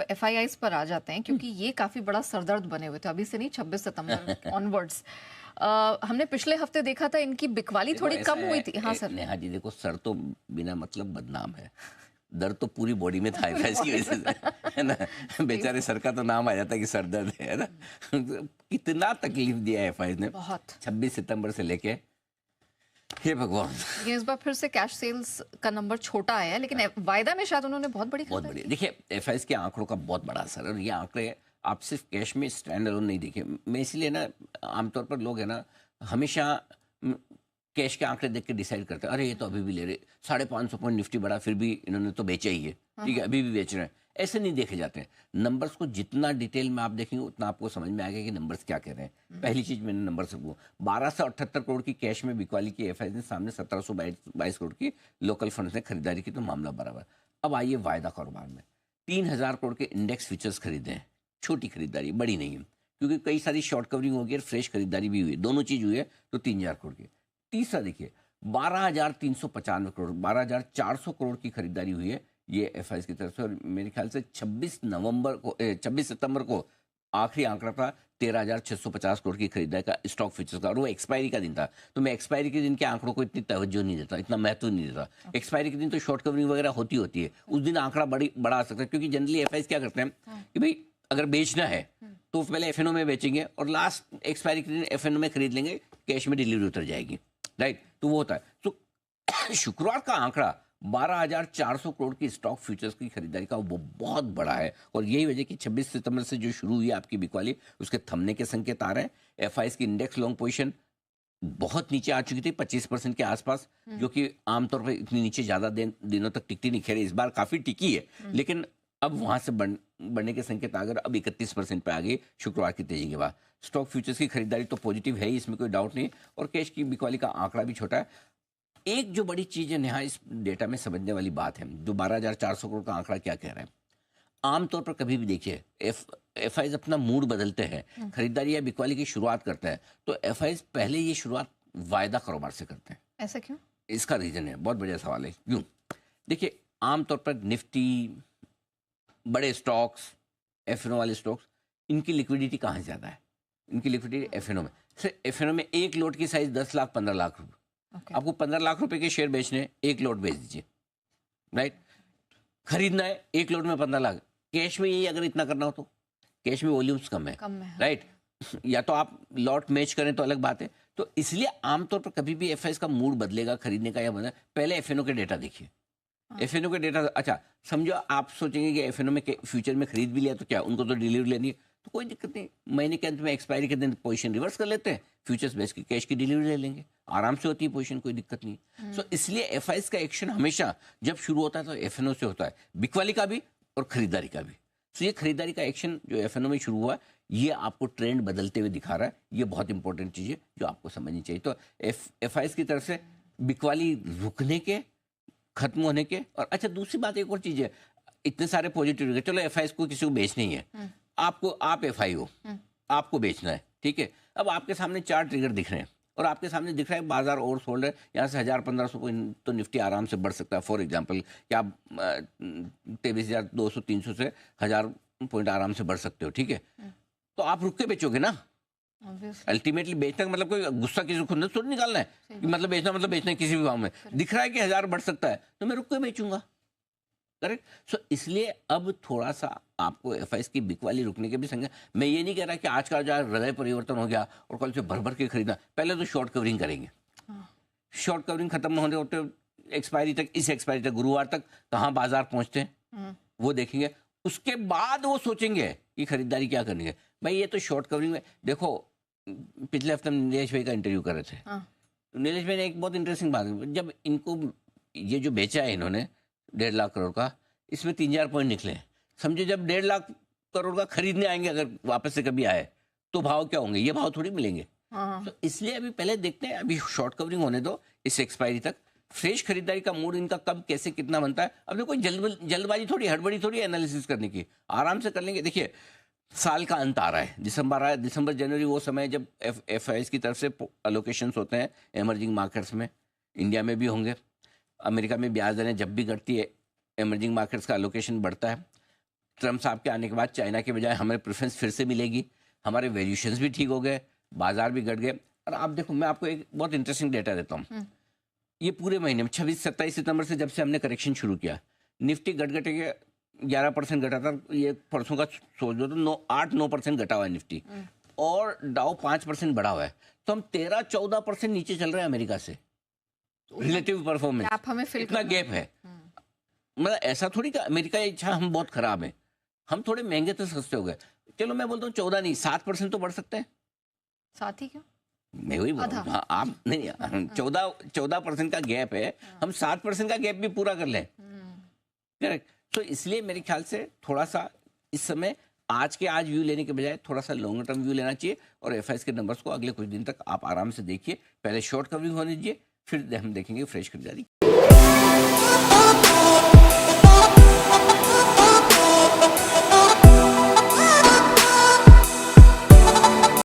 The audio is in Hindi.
एफआईआईस पर आ जाते हैं क्योंकि ये काफी बड़ा सरदर्द बने हुए थे, अभी से नहीं 26 सितंबर ऑनवर्ड्स। हमने पिछले हफ्ते देखा था इनकी बिकवाली देखो थोड़ी ऐसा कम है हुई थी। हाँ सर। नेहा जी, देखो सर तो बिना मतलब बदनाम है, दर्द तो पूरी बॉडी में था पूरी एफएस की बॉडी वजह में। से, है ना। बेचारे सर का तो नाम आ जाता है कि सर दर्द है ना। कितना तकलीफ दिया है एफआईएस ने बहुत। 26 सितंबर से लेके, हे भगवान। लेकिन इस बार फिर से कैश सेल्स का नंबर छोटा आया है, लेकिन वायदा में शायद उन्होंने बहुत बड़ी बहुत खरीदारी बढ़िया। की। देखिए एफआईएस के आंकड़ों का बहुत बड़ा असर है, और ये आंकड़े आप सिर्फ कैश में स्टैंड अलोन नहीं देखे। मैं इसलिए ना, आमतौर पर लोग है ना हमेशा कैश के आंकड़े देख के डिसाइड करते हैं, अरे ये तो अभी भी ले रहे, 550 पॉइंट निफ्टी बढ़ा फिर भी इन्होंने तो बेचा ही है, ठीक है अभी भी बेच रहे हैं। ऐसे नहीं देखे जाते हैं। नंबर्स को जितना डिटेल में आप देखेंगे उतना आपको समझ में आएगा कि नंबर्स क्या कह रहे हैं। पहली चीज मैंने नंबर से वो 1278 करोड़ की कैश में बिकवाली की एफआईएस ने, सामने 1722 करोड़ की लोकल फंड्स ने खरीदारी की, तो मामला बराबर। अब आइए वायदा कारोबार में 3000 करोड़ के इंडेक्स फ्यूचर्स खरीदे हैं। छोटी खरीदारी, बड़ी नहीं है, क्योंकि कई सारी शॉर्ट कवरिंग होगी और फ्रेश खरीदारी भी हुई है, दोनों चीज हुई है, तो 3000 करोड़ की। तीसरा देखिए 12,395 करोड़, 12,400 करोड़ की खरीदारी हुई है ये एफआईएस की तरफ से, और मेरे ख्याल से 26 सितंबर को आखिरी आंकड़ा था 13,650 करोड़ की खरीदारी का स्टॉक फ्यूचर्स का, और वो एक्सपायरी का दिन था। तो मैं एक्सपायरी के दिन के आंकड़ों को इतनी तवज्जो नहीं देता, इतना महत्व नहीं देता। एक्सपायरी के दिन तो शॉर्ट कवरिंग वगैरह होती है, उस दिन आंकड़ा बड़ा आ सकता है, क्योंकि जनरली एफआईएस क्या करते हैं कि भाई अगर बेचना है तो पहले एफएनओ में बेचेंगे और लास्ट एक्सपायरी के दिन एफएनओ में खरीद लेंगे, कैश में डिलीवरी उतर जाएगी, राइट। तो वो होता है। तो शुक्रवार का आंकड़ा 12,400 करोड़ की स्टॉक फ्यूचर्स की खरीदारी का वो बहुत बड़ा है, और यही वजह कि 26 सितंबर से जो शुरू हुई है आपकी बिकवाली, उसके थमने के संकेत आ रहे हैं। एफआईएस की इंडेक्स लॉन्ग पोजीशन बहुत नीचे आ चुकी थी, 25% के आसपास, जो कि आमतौर पर इतनी नीचे ज्यादा दिनों तक टिकती नहीं। खैर इस बार काफी टिकी है, लेकिन अब वहां से बढ़ने के संकेत आ गए, अब 31% पे आ गई शुक्रवार की तेजी के बाद। स्टॉक फ्यूचर्स की खरीदारी तो पॉजिटिव है ही, इसमें कोई डाउट नहीं, और कैश की बिकवाली का आंकड़ा भी छोटा है। एक जो बड़ी चीज है नेहा इस डेटा में समझने वाली बात है, जो 12,400 करोड़ का आंकड़ा क्या कह रहा है। आमतौर पर कभी भी देखिए एफआईएस अपना मूड बदलते हैं, खरीदारी या बिकवाली की शुरुआत करते हैं, तो एफआईएस पहले ये शुरुआत वायदा कारोबार से करते हैं। ऐसा क्यों? इसका रीजन है, बहुत बढ़िया सवाल है, क्यों। देखिए आमतौर पर निफ्टी, बड़े स्टॉक्स, एफएनओ वाले स्टॉक्स, इनकी लिक्विडिटी कहाँ ज्यादा है? इनकी लिक्विडिटी एफएनओ में। सर एफएनओ में एक लोट की साइज 10 लाख 15 लाख रुपए, आपको 15 लाख रुपए के शेयर बेचने, एक लोट बेच दीजिए, राइट। खरीदना है एक लोट में 15 लाख। कैश में यही अगर इतना करना हो तो कैश में वॉल्यूम्स कम है, राइट। या तो आप लॉट मैच करें तो अलग बात है। तो इसलिए आमतौर पर कभी भी एफआईएस का मूड बदलेगा खरीदने का या बदलेगा, पहले एफएनओ के डेटा देखिए। एफएनओ के डेटा, अच्छा समझो आप सोचेंगे कि एफएनओ में फ्यूचर में खरीद भी लिया तो क्या, उनको तो डिलीवरी लेनी है, तो कोई दिक्कत नहीं, महीने के अंत में एक्सपायरी के दिन पोजीशन रिवर्स कर लेते हैं, फ्यूचर्स बेच के कैश की डिलीवरी ले लेंगे, आराम से होती है पोजीशन, कोई दिक्कत नहीं। सो इसलिए एफआईएस का एक्शन हमेशा जब शुरू होता है तो एफएनओ से होता है, बिकवाली का भी और खरीदारी का भी। तो ये खरीदारी का एक्शन जो एफएनओ में शुरू हुआ, ये आपको ट्रेंड बदलते हुए दिखा रहा है। ये बहुत इंपॉर्टेंट चीज है जो आपको समझनी चाहिए। तो एफआईएस की तरफ से बिकवाली रुकने के, खत्म होने के, और अच्छा दूसरी बात एक और चीज है, इतने सारे पॉजिटिव, चलो एफआईएस को किसी को बेचना ही है, आपको, आप एफआई हो, आपको बेचना है, ठीक है। अब आपके सामने 4 ट्रिगर दिख रहे हैं, और आपके सामने दिख रहा है बाजार ओवर सोल्ड है, यहाँ से 1000-1500 को तो निफ्टी आराम से बढ़ सकता है। फॉर एग्जांपल कि आप 23,200-300 से 1000 पॉइंट आराम से बढ़ सकते हो, ठीक है। तो आप रुक के बेचोगे ना, अल्टीमेटली बेचना का मतलब कोई गुस्सा किसी को खुद थोड़ी निकालना है कि मतलब बेचना है किसी भी भाव में, दिख रहा है कि 1000 बढ़ सकता है तो मैं रुक के बेचूंगा, करेक्ट। सो इसलिए अब थोड़ा सा आपको एफआईएस की बिकवाली रुकने के भी संग, मैं ये नहीं कह रहा कि आज का जो हृदय परिवर्तन हो गया और कल से भर भर के खरीदना। पहले तो शॉर्ट कवरिंग करेंगे, शॉर्ट कवरिंग खत्म होने होते एक्सपायरी तक, इस एक्सपायरी तक, गुरुवार तक कहाँ बाजार पहुंचते हैं वो देखेंगे, उसके बाद वो सोचेंगे कि खरीदारी क्या करनी है। भाई ये तो शॉर्ट कवरिंग में देखो, पिछले हफ्ते हम नीलेश भाई का इंटरव्यू कर रहे थे, तो नीलेश भाई ने एक बहुत इंटरेस्टिंग बात की, जब इनको ये जो बेचा है इन्होंने 1.5 लाख करोड़ का, इसमें 3000 पॉइंट निकले, समझे जब 1.5 लाख करोड़ का खरीदने आएंगे, अगर वापस से कभी आए तो भाव क्या होंगे, ये भाव थोड़ी मिलेंगे। तो इसलिए अभी पहले देखते हैं, अभी शॉर्ट कवरिंग होने दो इस एक्सपायरी तक, फ्रेश खरीदारी का मूड इनका कब कैसे कितना बनता है। अब देखो जल्दबाजी थोड़ी, हड़बड़ी थोड़ी एनालिसिस करने की, आराम से कर लेंगे। देखिए साल का अंत आ रहा है, दिसंबर आ रहा है, दिसंबर जनवरी वो समय जब एफआईएस की तरफ से अलोकेशंस होते हैं एमर्जिंग मार्केट्स में, इंडिया में भी होंगे, अमेरिका में ब्याज दरें जब भी घटती है, एमर्जिंग मार्केट्स का अलोकेशन बढ़ता है। ट्रम्प साहब के आने के बाद चाइना के बजाय हमें प्रेफरेंस फिर से मिलेगी, हमारे वैल्यूएशंस भी ठीक हो गए, बाजार भी घट गए। और आप देखो, मैं आपको एक बहुत इंटरेस्टिंग डेटा देता हूँ। ये पूरे महीने में 26-27 सितंबर से जब से हमने करेक्शन शुरू किया, निफ्टी घट के 11% घटा था। ये परसों का सोच दो तो 8-9% घटा हुआ है निफ्टी, और डाउ 5% बढ़ा हुआ है। तो हम 13-14% नीचे चल रहे हैं अमेरिका से, रिलेटिव परफॉर्मेंस। गैप हमें फिल इतना करना गैप है। मतलब ऐसा थोड़ी कि अमेरिका अच्छा हम बहुत खराब है, हम थोड़े महंगे तो सस्ते हो गए। चलो मैं बोलता हूँ 14 नहीं 7% तो बढ़ सकते हैं। साथ ही क्यों? मैं वही बोल रहा हूँ। हाँ, आप नहीं 14% का गैप है, हम 7% का गैप भी पूरा कर लें। करेक्ट। तो इसलिए मेरे ख्याल से थोड़ा सा इस समय आज के आज व्यू लेने के बजाय थोड़ा सा लॉन्गर टर्म व्यू लेना चाहिए, और एफआईएस के नंबर्स को अगले कुछ दिन तक आप आराम से देखिए। पहले शॉर्ट कवरिंग होने दीजिए, फिर हम देखेंगे फ्रेश खरीदारी।